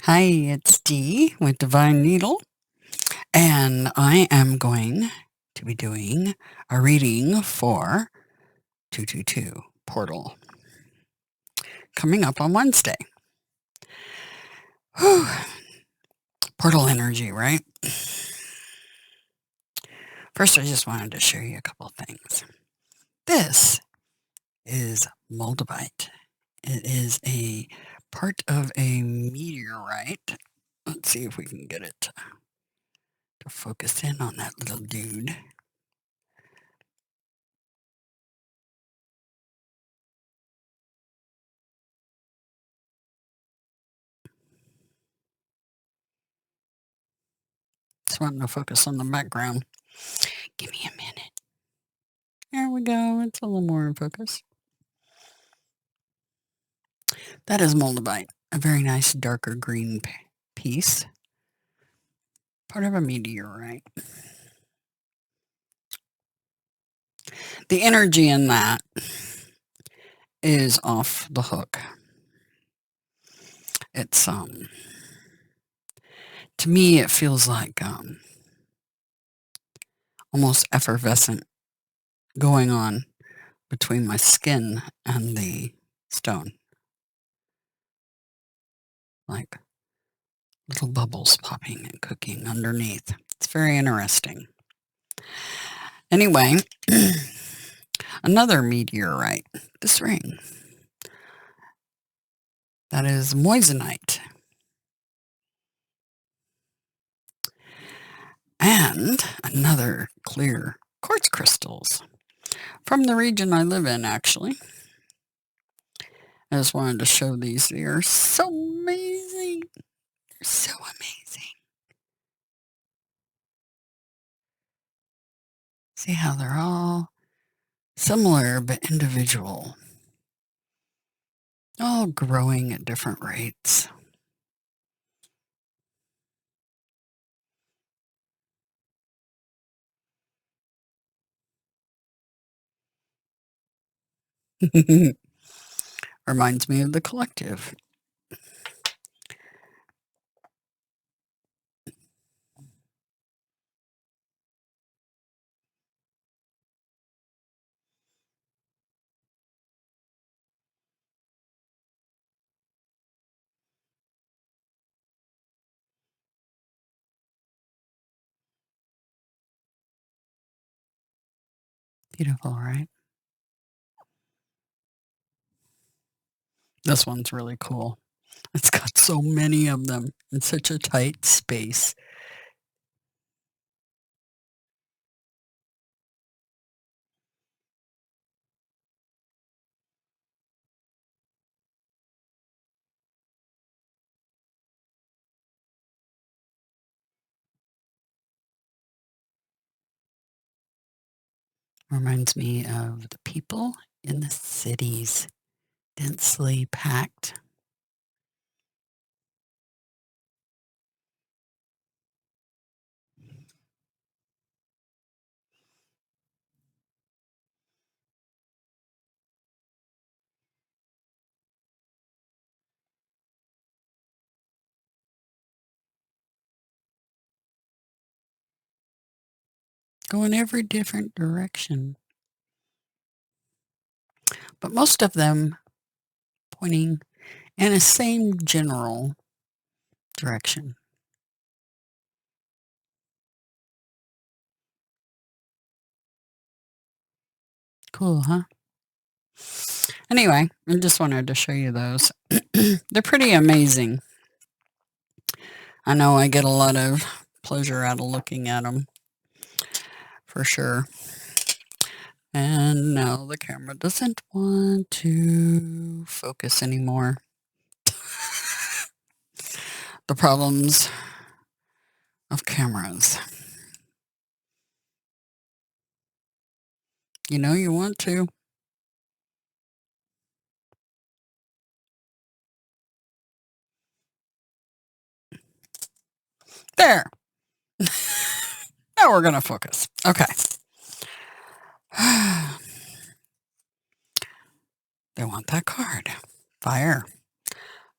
Hi, it's Dee with Divine Needle, and I am going to be doing a reading for 222 Portal coming up on Wednesday. Whew. Portal energy, right? First, I just wanted to show you a couple things. This is moldavite. It is a part of a meteorite. Let's see if we can get it to focus in on that little dude. Just wanting to focus on the background. Give me a minute. There we go. It's a little more in focus. That is moldavite, a very nice darker green piece, part of a meteorite. The energy in that is off the hook. It's to me it feels like almost effervescent going on between my skin and the stone. Like little bubbles popping and cooking underneath. It's very interesting. Anyway, another meteorite, this ring. That is moissanite. And another clear quartz crystals from the region I live in, actually. I just wanted to show these. They are so amazing. They're so amazing. See how they're all similar but individual, all growing at different rates. Reminds me of the collective. Beautiful, right? This one's really cool. It's got so many of them in such a tight space. Reminds me of the people in the cities, densely packed. Go in every different direction, but most of them pointing in the same general direction. Cool, huh? Anyway, I just wanted to show you those. They're pretty amazing. I know I get a lot of pleasure out of looking at them, for sure. And now the camera doesn't want to focus anymore. The problems of cameras. You know you want to. There. Now we're going to focus. Okay. They want that card. Fire.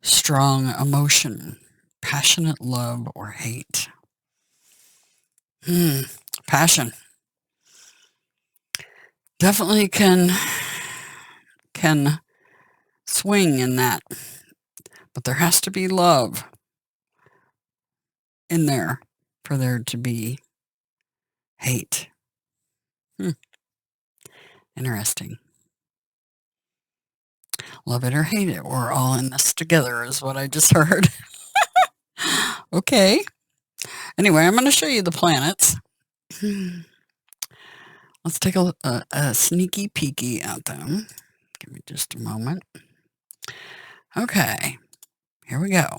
Strong emotion. passionate love or hate? Passion. Definitely can swing in that, but there has to be love in there for there to be hate. Interesting. Love it or hate it, we're all in this together is what I just heard. Okay. Anyway, I'm going to show you the planets. Let's take a sneaky peeky at them. Give me just a moment. Okay, here we go.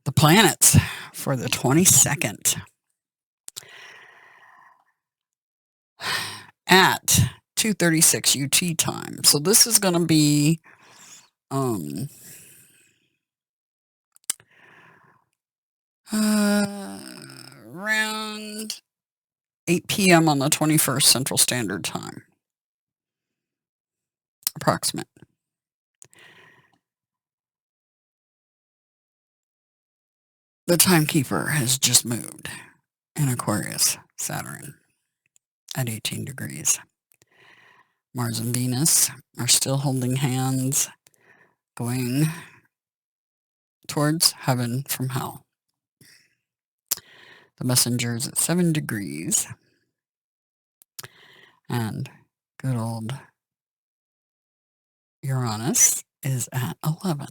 The planets for the 22nd. At 2:36 UT time. So this is going to be around 8 p.m. on the 21st Central Standard Time. Approximate. The timekeeper has just moved in Aquarius, Saturn, at 18 degrees. Mars and Venus are still holding hands, going towards heaven from hell. The messenger is at 7 degrees. And good old Uranus is at 11.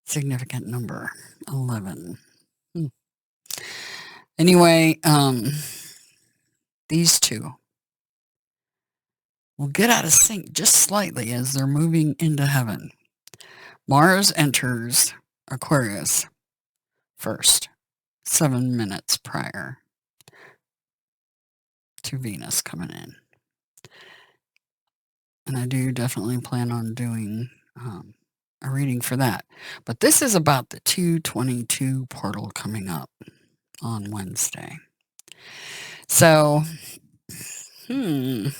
Significant number, 11. Anyway, these two will get out of sync just slightly as they're moving into heaven. Mars enters Aquarius first, 7 minutes prior to Venus coming in. And I do definitely plan on doing a reading for that. But this is about the 222 portal coming up on Wednesday. So, we'll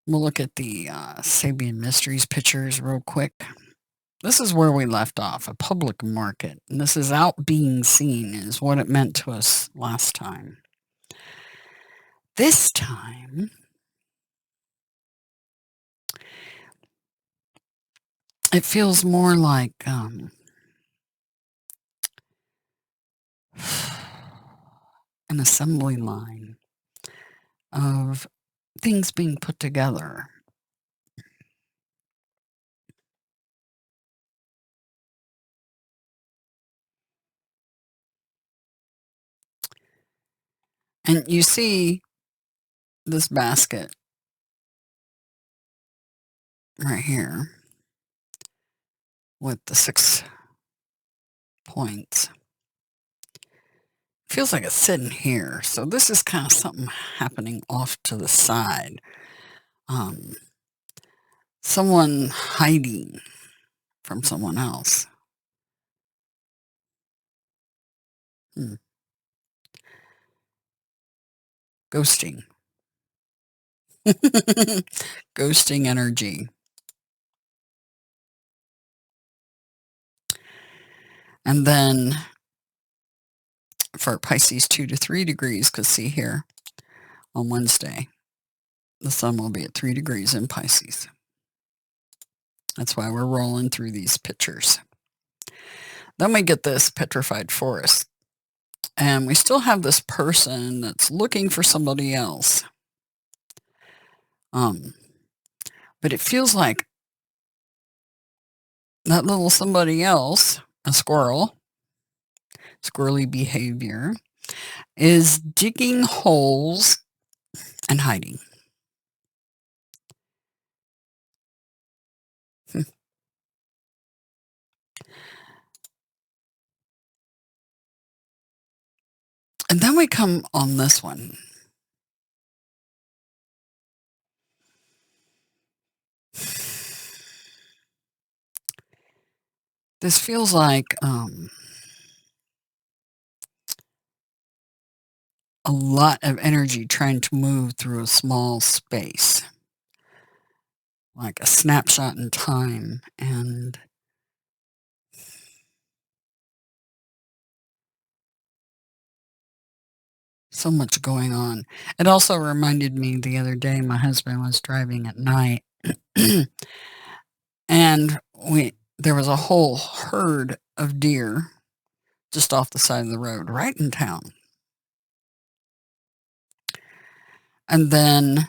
look at the Sabian Mysteries pictures real quick. This is where we left off, a public market. And this is out being seen is what it meant to us last time. This time, it feels more like an assembly line of things being put together. And you see this basket right here with the 6 points. Feels like it's sitting here. So this is kind of something happening off to the side. Someone hiding from someone else. Ghosting. Ghosting energy. And then for Pisces 2 to 3 degrees, because see here, on Wednesday, the sun will be at 3 degrees in Pisces. That's why we're rolling through these pictures. Then we get this petrified forest. And we still have this person that's looking for somebody else. But it feels like that little somebody else, a squirrel, squirrely behavior, is digging holes and hiding. And then we come on this one. This feels like a lot of energy trying to move through a small space. like a snapshot in time, and so much going on. It also reminded me the other day, my husband was driving at night, and there was a whole herd of deer just off the side of the road, right in town. And then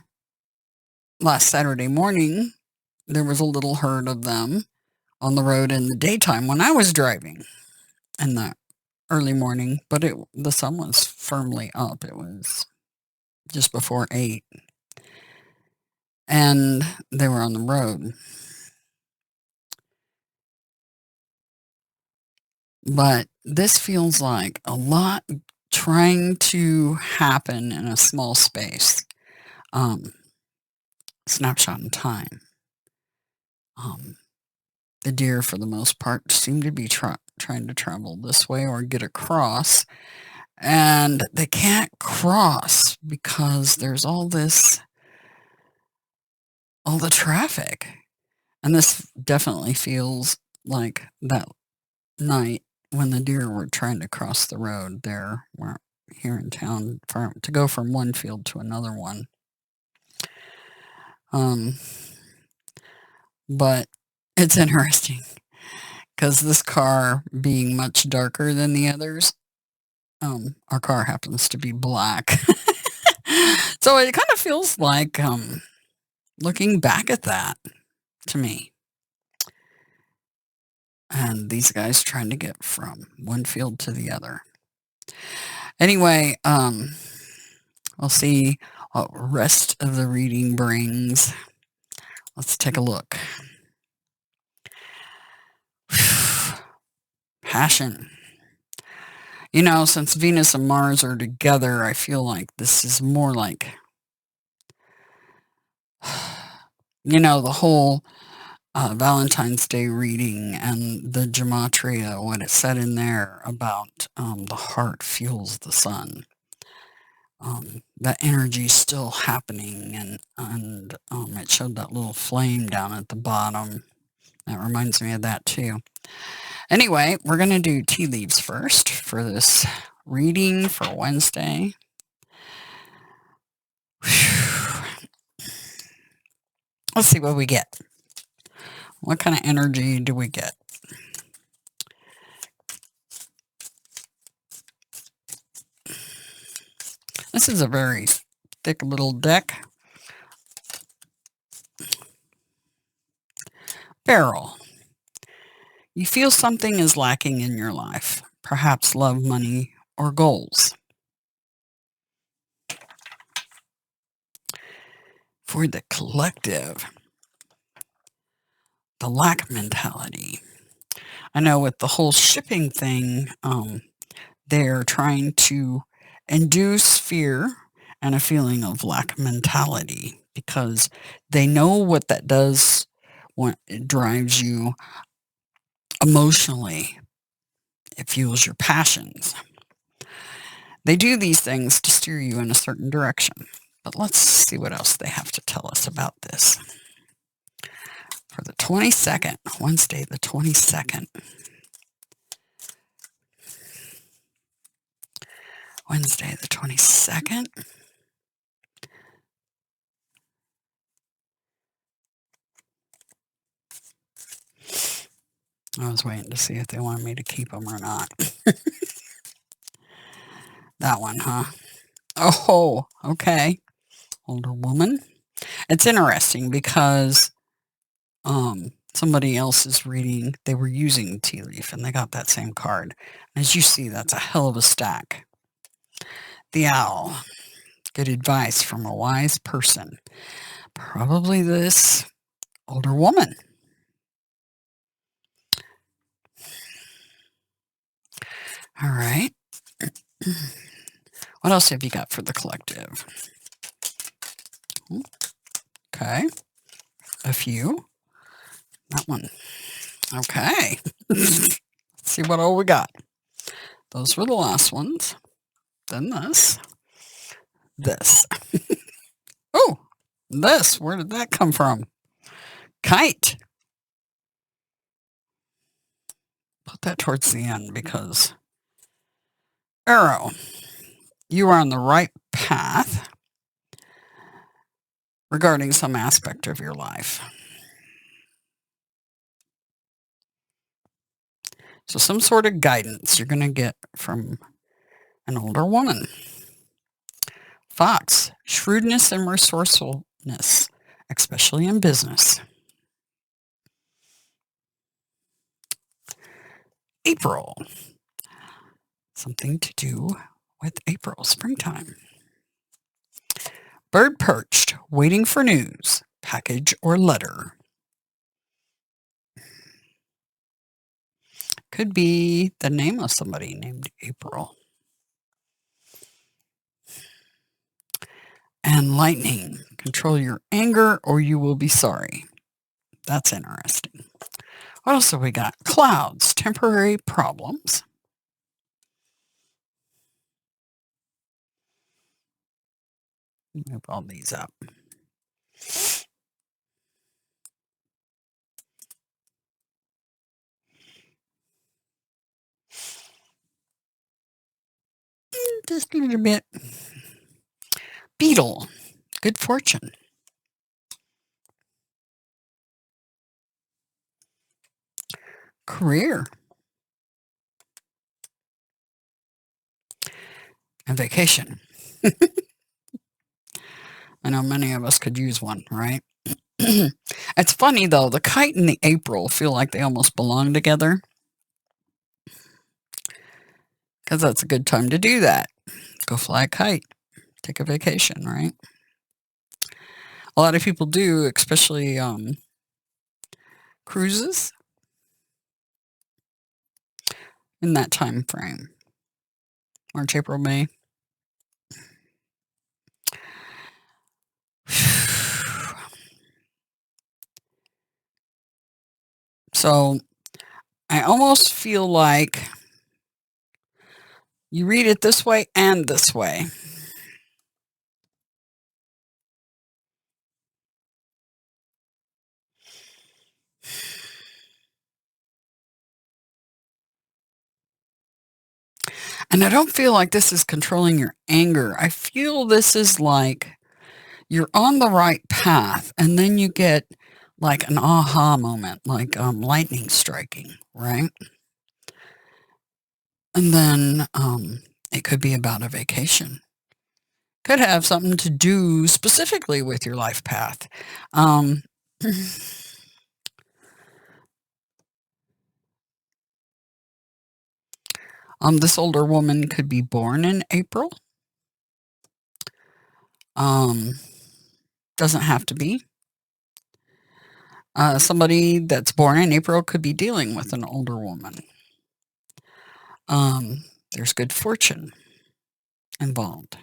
last Saturday morning, there was a little herd of them on the road in the daytime when I was driving in the early morning, but the sun was firmly up. It was just before 8, and they were on the road. But this feels like a lot trying to happen in a small space. Um, Snapshot in time. The deer, for the most part, seem to be trying to travel this way or get across, and they can't cross because there's all the traffic. And this definitely feels like that night when the deer were trying to cross the road there, here in town, to go from one field to another one. But it's interesting because this car being much darker than the others, our car happens to be black. So it kind of feels like looking back at that to me. And these guys trying to get from one field to the other. Anyway, we'll see what rest of the reading brings. Let's take a look. Passion. You know, since Venus and Mars are together, I feel like this is more like, the whole Valentine's Day reading and the gematria, what it said in there about the heart fuels the sun. That energy is still happening, and it showed that little flame down at the bottom. That reminds me of that too. Anyway, we're going to do tea leaves first for this reading for Wednesday. Let's see what we get. What kind of energy do we get? This is a very thick little deck. Barrel. You feel something is lacking in your life, perhaps love, money, or goals. For the collective, the lack mentality. I know with the whole shipping thing, they're trying to induce fear and a feeling of lack mentality because they know what that does when it drives you emotionally. It fuels your passions. They do these things to steer you in a certain direction. But let's see what else they have to tell us about this. For the 22nd, Wednesday the 22nd. Wednesday the 22nd. I was waiting to see if they wanted me to keep them or not. That one, huh? Oh, okay. Older woman. It's interesting because somebody else is reading, they were using tea leaf and they got that same card. As you see, that's a hell of a stack. The owl. Good advice from a wise person. Probably this older woman. All right. What else have you got for the collective? Okay. A few. That one. Okay. Let's see what all we got. Those were the last ones. Then this. This. Oh, this. Where did that come from? Kite. Put that towards the end because arrow, you are on the right path regarding some aspect of your life. So some sort of guidance you're going to get from an older woman. Fox, shrewdness and resourcefulness, especially in business. April, something to do with April, springtime. Bird perched, waiting for news, package or letter. Could be the name of somebody named April. And lightning, control your anger or you will be sorry. That's interesting. What else have we got? Clouds, temporary problems. Move all these up. Just a little bit. Beetle, good fortune. Career. And vacation. I know many of us could use one, right? It's funny though, the kite and the April feel like they almost belong together. Because that's a good time to do that. Go fly a kite. Take a vacation, right? A lot of people do, especially cruises in that time frame. March, April, May. So I almost feel like you read it this way and this way. And I don't feel like this is controlling your anger. I feel this is like you're on the right path and then you get like an aha moment, like lightning striking, right? And then it could be about a vacation. Could have something to do specifically with your life path. This older woman could be born in April. Doesn't have to be. Somebody that's born in April could be dealing with an older woman. There's good fortune involved.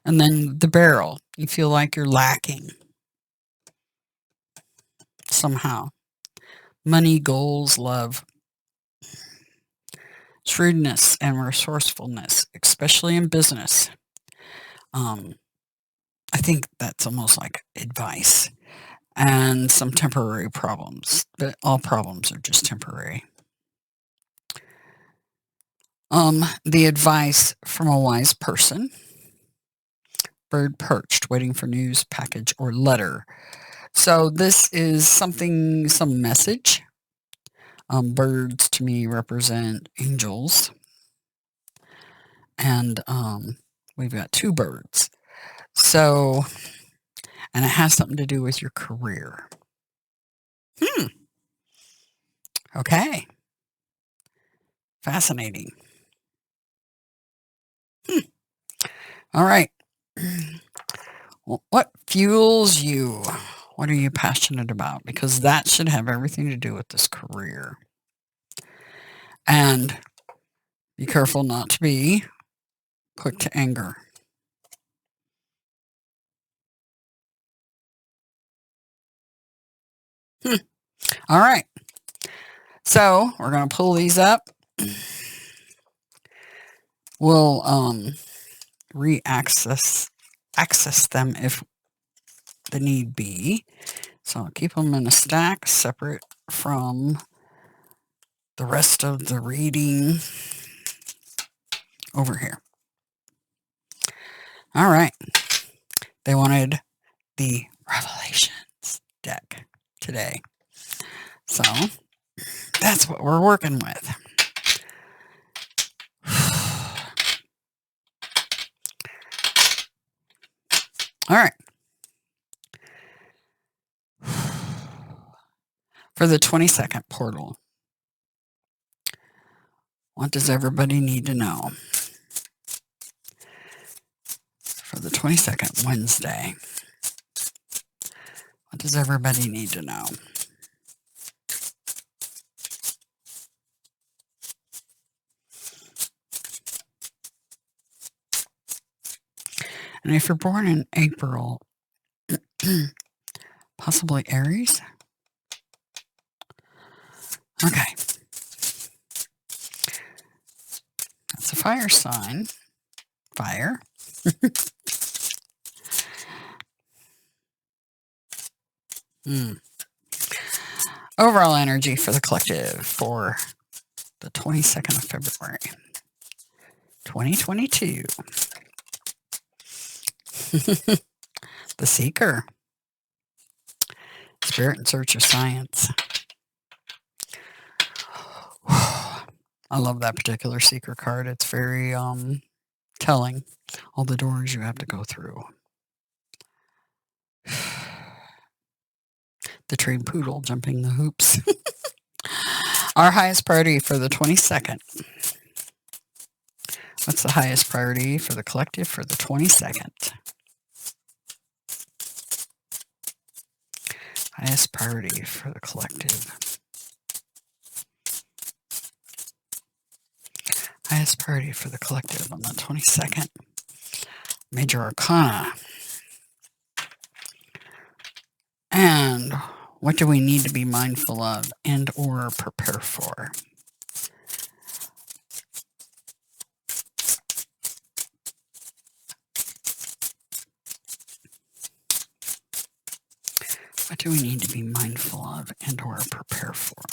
And then the barrel, you feel like you're lacking somehow. Money, goals, love. Shrewdness and resourcefulness, especially in business. I think that's almost like advice. And some temporary problems, but all problems are just temporary. The advice from a wise person. Bird perched, waiting for news, package, or letter. So this is something, some message. Birds to me represent angels. And we've got two birds. So, and it has something to do with your career. Okay. Fascinating. All right. Well, what fuels you? What are you passionate about? Because that should have everything to do with this career. And be careful not to be quick to anger. All right. So we're going to pull these up. We'll access them if the need be. So I'll keep them in a stack separate from the rest of the reading over here. All right. They wanted the Revelations deck today. So that's what we're working with. All right. For the 22nd portal, what does everybody need to know? For the 22nd Wednesday, what does everybody need to know? And if you're born in April, possibly Aries? Okay. That's a fire sign. Fire. Overall energy for the collective for the 22nd of February, 2022. The Seeker. Spirit in search of science. I love that particular Seeker card. It's very telling. All the doors you have to go through. The trained poodle jumping the hoops. Our highest priority for the 22nd. What's the highest priority for the collective for the 22nd? Highest priority for the collective. Highest priority for the collective on the 22nd. Major Arcana. And what do we need to be mindful of and or prepare for? What do we need to be mindful of and or prepare for?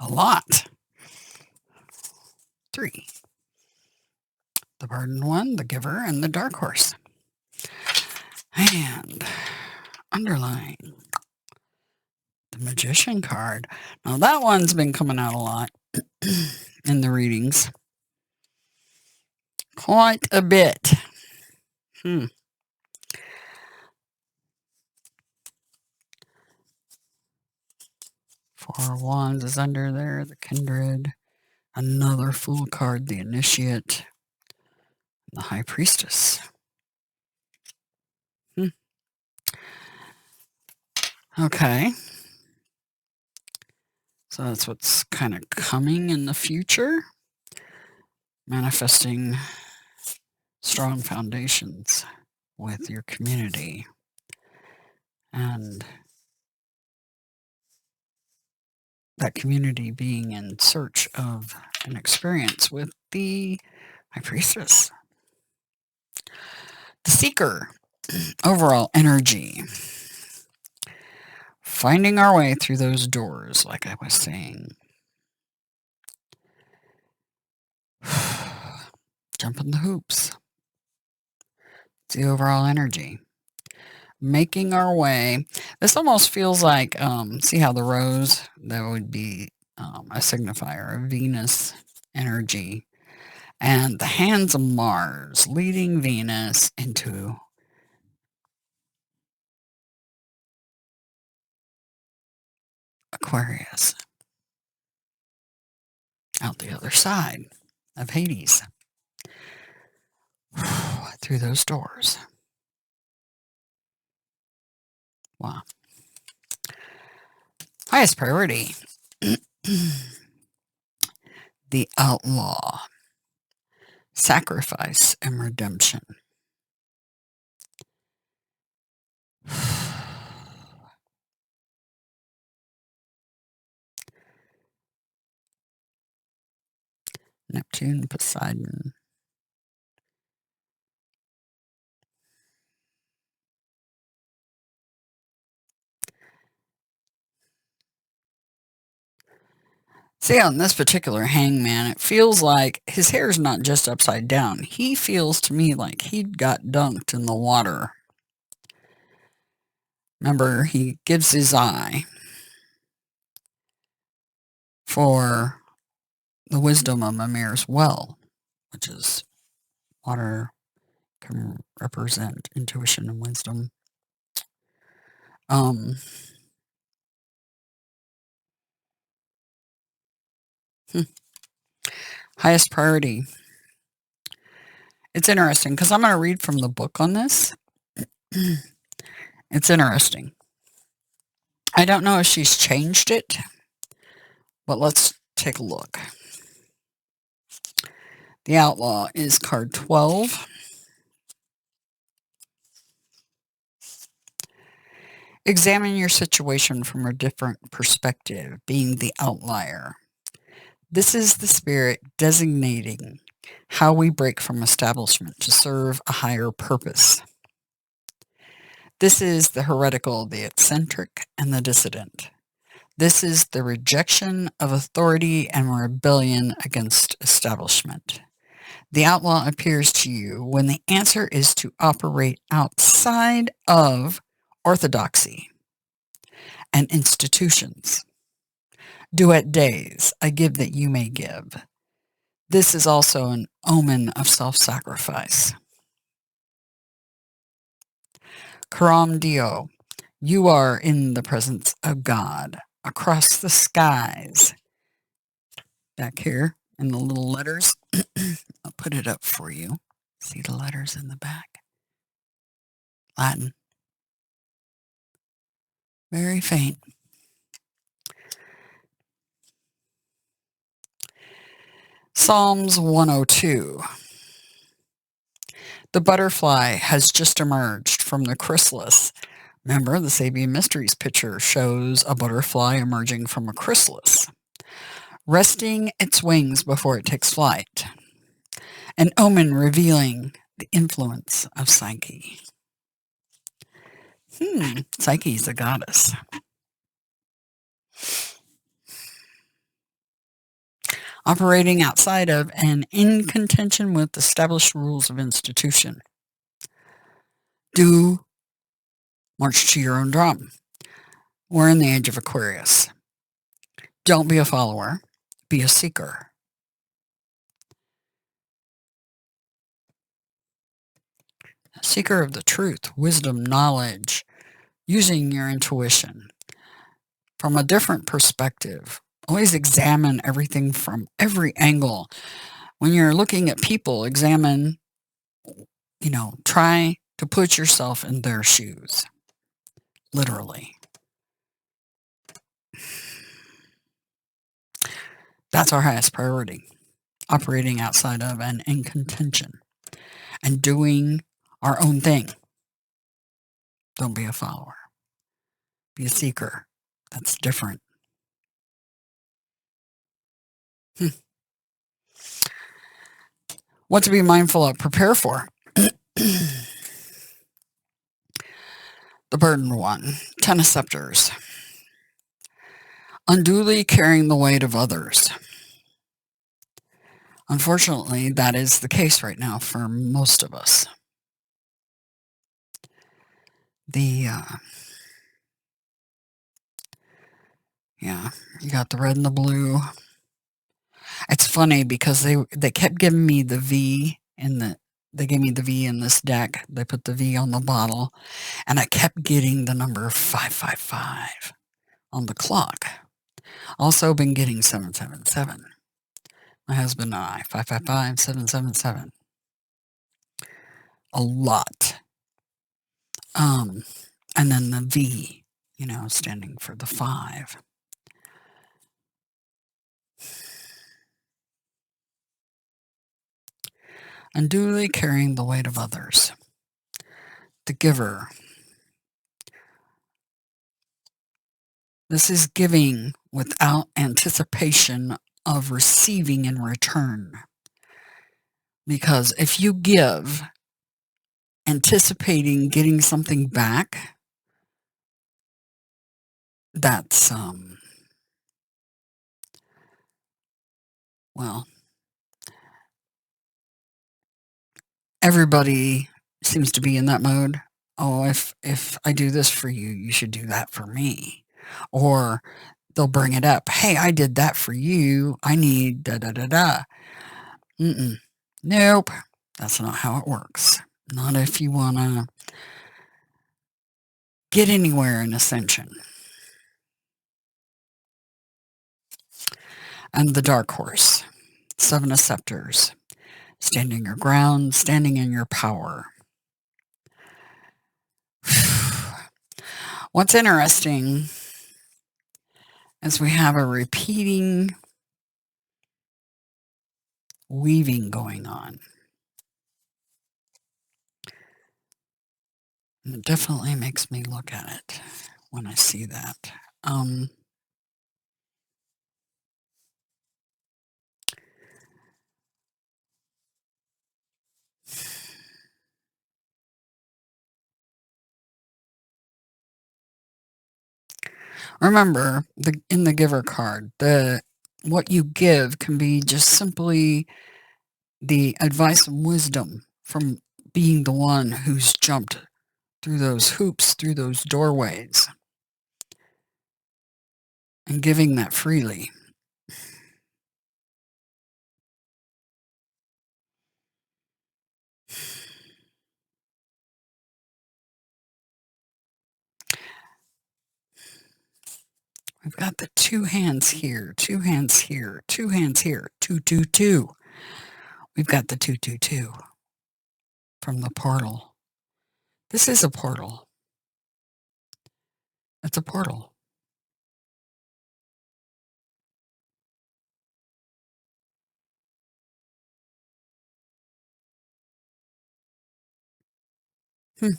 A lot. 3. The Burdened One, the Giver, and the Dark Horse. And underlying the Magician card. Now that one's been coming out a lot in the readings. Quite a bit. Four of Wands is under there, the Kindred. Another Fool card, the Initiate. The High Priestess. Okay. So that's what's kind of coming in the future. Manifesting strong foundations with your community. And that community being in search of an experience with the High Priestess. The Seeker. Overall energy. Finding our way through those doors, like I was saying. Jumping the hoops. It's the overall energy. Making our way. This almost feels like, see how the rose, that would be a signifier of Venus energy. And the hands of Mars leading Venus into Aquarius. Out the other side of Hades. Through those doors. Wow. Highest priority. The Outlaw. Sacrifice and redemption. Neptune, Poseidon. See, on this particular hangman, it feels like his hair's not just upside down. He feels to me like he got dunked in the water. Remember, he gives his eye for the wisdom of Mimir's well, which is water can represent intuition and wisdom. Um, Highest priority. It's interesting because I'm going to read from the book on this. It's interesting. I don't know if she's changed it, but let's take a look. The Outlaw is card 12. Examine your situation from a different perspective, being the outlier. This is the spirit designating how we break from establishment to serve a higher purpose. This is the heretical, the eccentric, and the dissident. This is the rejection of authority and rebellion against establishment. The outlaw appears to you when the answer is to operate outside of orthodoxy and institutions. Duet days, I give that you may give. This is also an omen of self-sacrifice. Karam Dio, you are in the presence of God, across the skies. Back here in the little letters, I'll put it up for you. See the letters in the back? Latin. Very faint. Psalms 102. The butterfly has just emerged from the chrysalis. Remember, the Sabian Mysteries picture shows a butterfly emerging from a chrysalis, resting its wings before it takes flight. An omen revealing the influence of Psyche. Psyche is a goddess. Operating outside of and in contention with established rules of institution. Do march to your own drum. We're in the age of Aquarius. Don't be a follower, be a seeker. A seeker of the truth, wisdom, knowledge, using your intuition from a different perspective. Always examine everything from every angle. When you're looking at people, examine, try to put yourself in their shoes. Literally. That's our highest priority. Operating outside of and in contention. And doing our own thing. Don't be a follower. Be a seeker. That's different. What to be mindful of, prepare for. The burdened one, 10 of scepters. Unduly carrying the weight of others. Unfortunately, that is the case right now for most of us. You got the red and the blue. It's funny because they kept giving me the V they gave me the V in this deck. They put the V on the bottle, and I kept getting the number 555 on the clock. Also been getting 777. My husband and I, 555, 777. A lot. And then the V, standing for the 5. Unduly carrying the weight of others. The giver. This is giving without anticipation of receiving in return. Because if you give anticipating getting something back, that's Well, everybody seems to be in that mode. "Oh, if I do this for you, you should do that for me." Or they'll bring it up, "Hey, I did that for you. I need da da da da." Mm-mm. Nope. That's not how it works. Not if you wanna get anywhere in Ascension. And the Dark Horse, 7 of Scepters, standing your ground, standing in your power. What's interesting is we have a repeating weaving going on. And it definitely makes me look at it when I see that. Remember, in the Giver card, what you give can be just simply the advice and wisdom from being the one who's jumped through those hoops, through those doorways, and giving that freely. We've got the 2 hands here, 2 hands here, 2 hands here, 2, 2, 2. We've got the 2, 2, 2 from the portal. This is a portal. It's a portal. Hmm.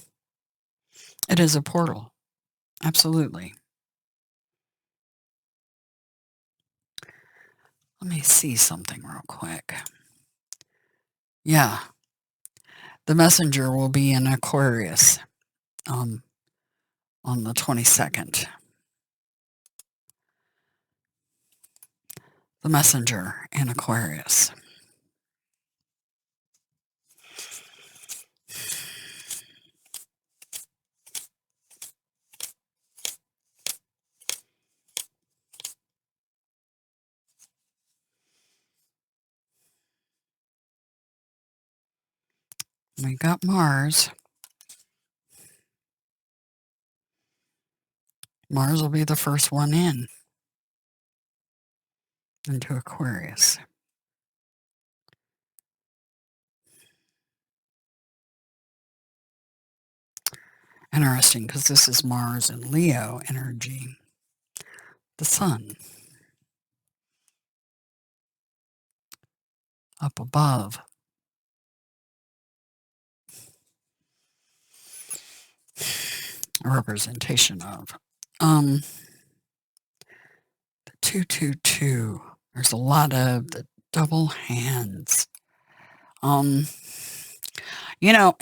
It is a portal. Absolutely. Let me see something real quick. Yeah, the messenger will be in Aquarius on the 22nd. The messenger in Aquarius. We got Mars. Mars will be the first one into Aquarius. Interesting, because this is Mars and Leo energy. The sun up above. A representation of. The 222. There's a lot of the double hands. You know,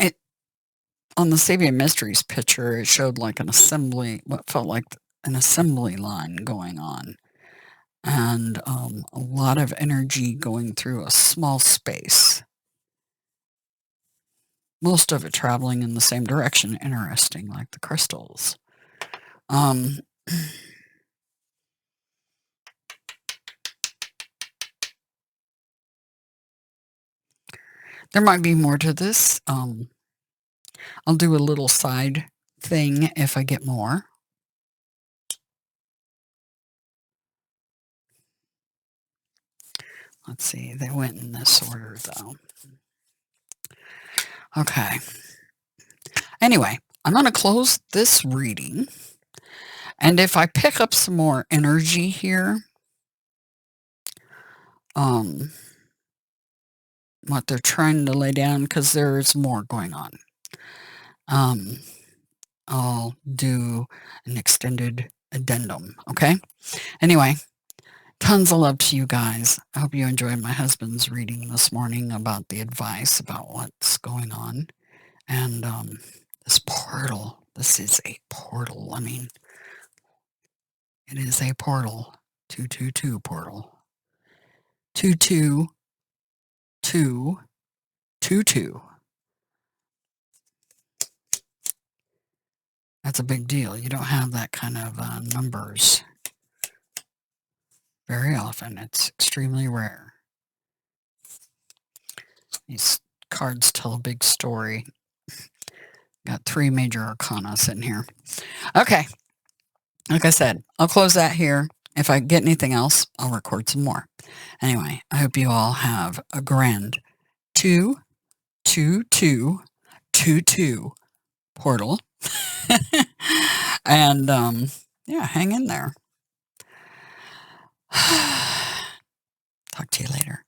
on the Sabian Mysteries picture, it showed like an assembly, what felt like an assembly line going on, and a lot of energy going through a small space. Most of it traveling in the same direction. Interesting, like the crystals. There might be more to this. I'll do a little side thing if I get more. Let's see, they went in this order though. Okay. Anyway, I'm going to close this reading. And if I pick up some more energy here, what they're trying to lay down, because there's more going on, I'll do an extended addendum, okay? Anyway, tons of love to you guys. I hope you enjoyed my husband's reading this morning about the advice about what's going on. And this portal, this is a portal. I mean, it is a portal, 222 portal. 22222. That's a big deal. You don't have that kind of numbers very often. It's extremely rare. These cards tell a big story. Got 3 major arcana sitting here. Okay. Like I said, I'll close that here. If I get anything else, I'll record some more. Anyway, I hope you all have a grand 22222 portal. And yeah, hang in there. Talk to you later.